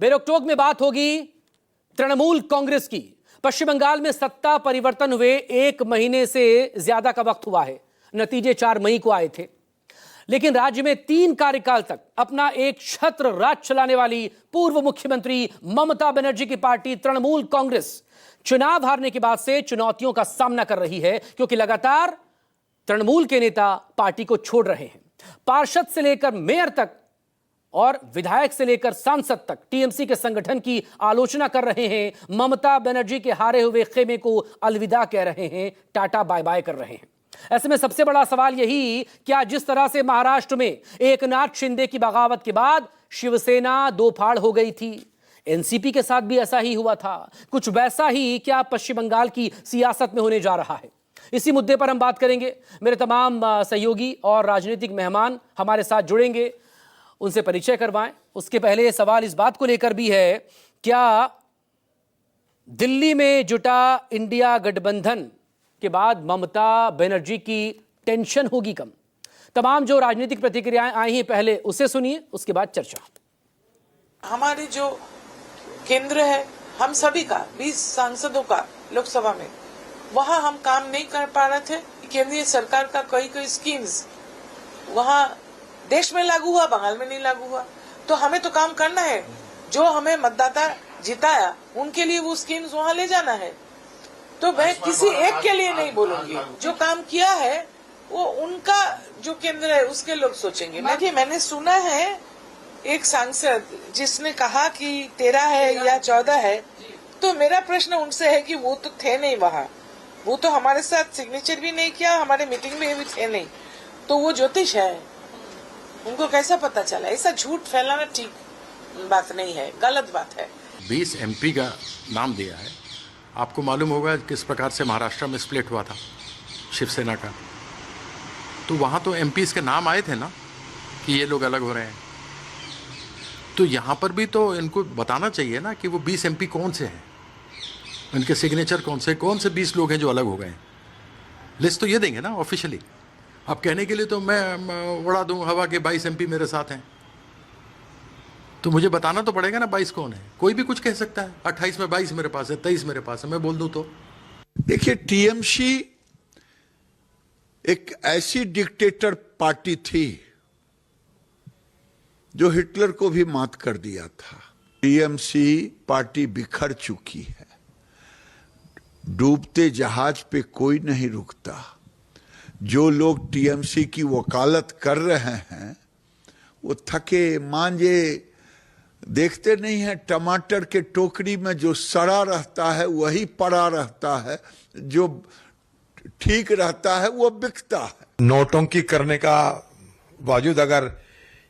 बेरोकटोक में बात होगी तृणमूल कांग्रेस की। पश्चिम बंगाल में सत्ता परिवर्तन हुए 1 महीने से ज्यादा का वक्त हुआ है। नतीजे 4 मई को आए थे, लेकिन राज्य में 3 कार्यकाल तक अपना एक छत्र राज चलाने वाली पूर्व मुख्यमंत्री ममता बनर्जी की पार्टी तृणमूल कांग्रेस चुनाव हारने के बाद से चुनौतियों का सामना कर रही है, क्योंकि लगातार तृणमूल के नेता पार्टी को छोड़ रहे हैं। पार्षद से लेकर मेयर तक और विधायक से लेकर सांसद तक टीएमसी के संगठन की आलोचना कर रहे हैं। ममता बनर्जी के हारे हुए खेमे को अलविदा कह रहे हैं, टाटा बाय बाय कर रहे हैं। ऐसे में सबसे बड़ा सवाल यही, क्या जिस तरह से महाराष्ट्र में एकनाथ शिंदे की बगावत के बाद शिवसेना दो फाड़ हो गई थी, एनसीपी के साथ भी ऐसा ही हुआ था, कुछ वैसा ही क्या पश्चिम बंगाल की सियासत में होने जा रहा है? इसी मुद्दे पर हम बात करेंगे। मेरे तमाम सहयोगी और राजनीतिक मेहमान हमारे साथ जुड़ेंगे, उनसे परिचय करवाएं। उसके पहले ये सवाल इस बात को लेकर भी है, क्या दिल्ली में जुटा इंडिया गठबंधन के बाद ममता बनर्जी की टेंशन होगी कम? तमाम जो राजनीतिक प्रतिक्रियाएं आई हैं पहले उसे सुनिए, उसके बाद चर्चा। हमारे जो केंद्र है हम सभी का 20 सांसदों का लोकसभा में, वहाँ हम काम नहीं कर पा रहे थे। केंद्रीय सरकार का कई स्कीम्स वहाँ देश में लागू हुआ, बंगाल में नहीं लागू हुआ, तो हमें तो काम करना है। जो हमें मतदाता जिताया उनके लिए वो स्कीम्स वहाँ ले जाना है। तो मैं किसी एक के लिए नहीं बोलूंगी, जो काम किया है वो उनका जो केंद्र है उसके लोग सोचेंगे। देखिए, मैंने सुना है एक सांसद जिसने कहा कि 13 है या 14 है, तो मेरा प्रश्न उनसे है कि वो तो थे नहीं वहाँ, वो तो हमारे साथ सिग्नेचर भी नहीं किया, हमारे मीटिंग में भी थे नहीं, तो वो ज्योतिष है, उनको कैसा पता चला? ऐसा झूठ फैलाना ठीक बात नहीं है, गलत बात है। 20 एमपी का नाम दिया है। आपको मालूम होगा किस प्रकार से महाराष्ट्र में स्प्लिट हुआ था शिवसेना का, तो वहाँ तो एमपीज के नाम आए थे ना कि ये लोग अलग हो रहे हैं। तो यहाँ पर भी तो इनको बताना चाहिए ना कि वो 20 एमपी कौन से हैं, उनके सिग्नेचर कौन से 20 लोग हैं जो अलग हो गए हैं। लिस्ट तो ये देंगे ना ऑफिशियली। अब कहने के लिए तो मैं उड़ा दूं हवा के 22 एमपी मेरे साथ हैं, तो मुझे बताना तो पड़ेगा ना 22 कौन है। कोई भी कुछ कह सकता है, 28 में 22 मेरे पास है, 23 मेरे पास है, मैं बोल दूं तो। देखिए, टीएमसी एक ऐसी डिक्टेटर पार्टी थी जो हिटलर को भी मात कर दिया था। टीएमसी पार्टी बिखर चुकी है। डूबते जहाज पे कोई नहीं रुकता। जो लोग टीएमसी की वकालत कर रहे हैं वो थके मांजे देखते नहीं है। टमाटर के टोकरी में जो सड़ा रहता है वही पड़ा रहता है, जो ठीक रहता है वो बिकता है। नौटंकी करने का बावजूद अगर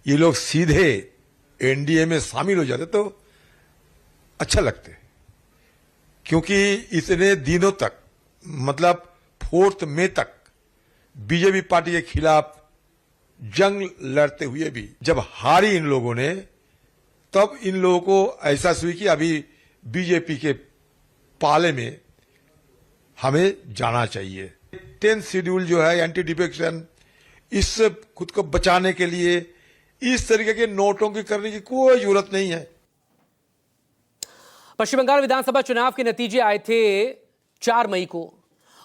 ये लोग सीधे एनडीए में शामिल हो जाते तो अच्छा लगते, क्योंकि इतने दिनों तक, मतलब 4 मई तक बीजेपी पार्टी के खिलाफ जंग लड़ते हुए भी जब हारी इन लोगों ने, तब इन लोगों को एहसास हुई कि अभी बीजेपी के पाले में हमें जाना चाहिए। 10th शेड्यूल जो है एंटी डिफेक्शन, इससे खुद को बचाने के लिए इस तरीके के नोटों की करने की कोई जरूरत नहीं है। पश्चिम बंगाल विधानसभा चुनाव के नतीजे आए थे 4 मई को,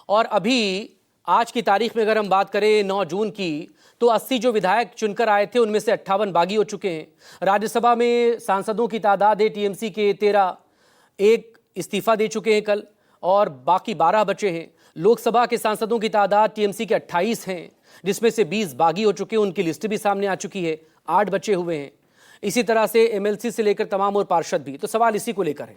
और अभी आज की तारीख में अगर हम बात करें 9 जून की, तो 80 जो विधायक चुनकर आए थे उनमें से 58 बागी हो चुके हैं। राज्यसभा में सांसदों की तादाद है टीएमसी के 13, एक इस्तीफा दे चुके हैं कल, और बाकी 12 बचे हैं। लोकसभा के सांसदों की तादाद टीएमसी के 28 हैं, जिसमें से 20 बागी हो चुके हैं, उनकी लिस्ट भी सामने आ चुकी है, 8 बचे हुए हैं। इसी तरह से एमएलसी से लेकर तमाम और पार्षद भी। तो सवाल इसी को लेकर है,